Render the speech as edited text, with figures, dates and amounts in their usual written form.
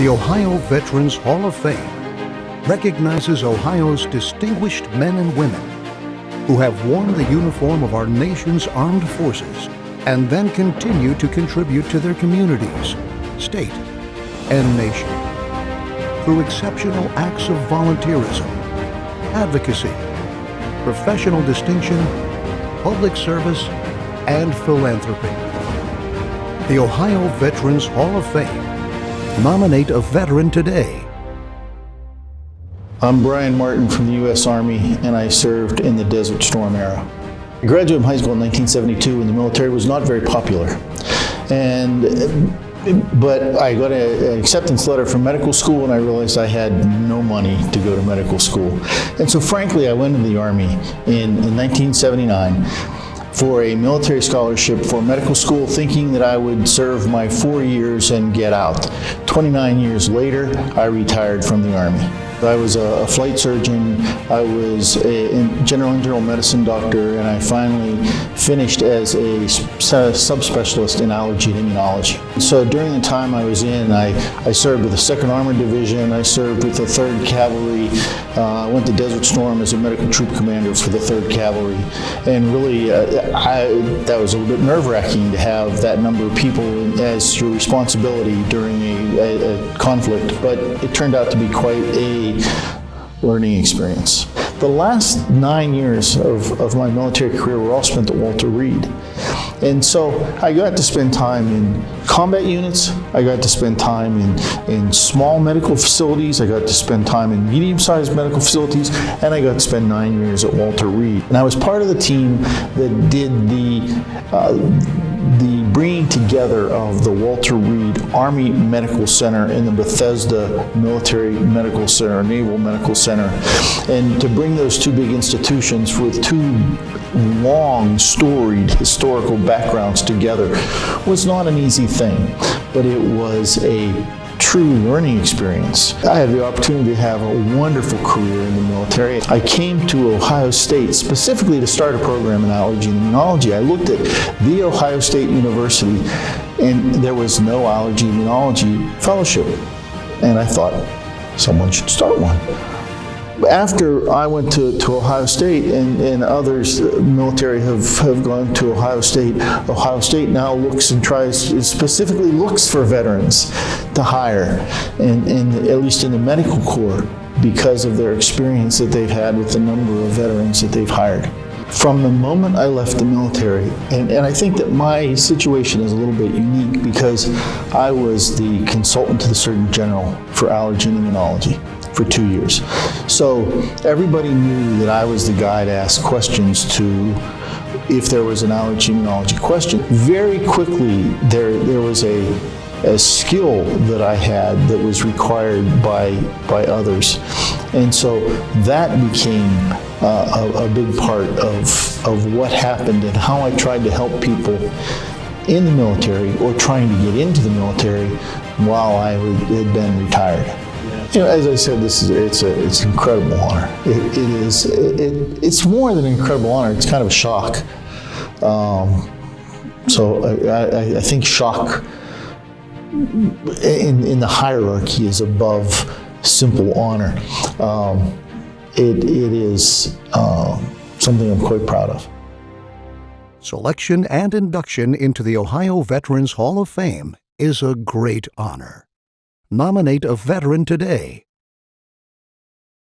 The Ohio Veterans Hall of Fame recognizes Ohio's distinguished men and women who have worn the uniform of our nation's armed forces and then continue to contribute to their communities, state, and nation through exceptional acts of volunteerism, advocacy, professional distinction, public service, and philanthropy. The Ohio Veterans Hall of Fame. Nominate a veteran today. I'm Brian Martin from the U.S. Army, and I served in the Desert Storm era. I graduated from high school in 1972 when the military was not very popular. But I got an acceptance letter from medical school, and I realized I had no money to go to medical school. And so frankly, I went into the Army in 1979 for a military scholarship for medical school, thinking that I would serve my 4 years and get out. 29 years later, I retired from the Army. I was a flight surgeon, I was a general internal medicine doctor, and I finally finished as a subspecialist in allergy and immunology. So during the time I was in, I served with the 2nd Armored Division, I served with the 3rd Cavalry, I went to Desert Storm as a medical troop commander for the 3rd Cavalry, and really that was a little bit nerve-wracking to have that number of people as your responsibility during a conflict, but it turned out to be quite a learning experience. The last 9 years of my military career were all spent at Walter Reed. And so I got to spend time in combat units, I got to spend time in small medical facilities, I got to spend time in medium-sized medical facilities, and I got to spend 9 years at Walter Reed. And I was part of the team that did the bringing together of the Walter Reed Army Medical Center and the Bethesda Military Medical Center, Naval Medical Center. And to bring those two big institutions with two long, storied historical backgrounds together was not an easy thing, but it was a true learning experience. I had the opportunity to have a wonderful career in the military. I came to Ohio State specifically to start a program in allergy and immunology. I looked at The Ohio State University, and there was no allergy and immunology fellowship. And I thought, someone should start one. After I went to Ohio State, and others, military have gone to Ohio State now looks and specifically looks for veterans to hire, and at least in the medical corps, because of their experience that they've had with the number of veterans that they've hired. From the moment I left the military, and I think that my situation is a little bit unique because I was the consultant to the Surgeon General for allergy and immunology for 2 years. So everybody knew that I was the guy to ask questions to if there was an allergy immunology question. Very quickly, there was a skill that I had that was required by others. And so that became a big part of what happened and how I tried to help people in the military or trying to get into the military while I had been retired. You know, as I said, it's an incredible honor. It's more than an incredible honor. It's kind of a shock. So I think shock in the hierarchy is above simple honor. It is something I'm quite proud of. Selection and induction into the Ohio Veterans Hall of Fame is a great honor. Nominate a veteran today.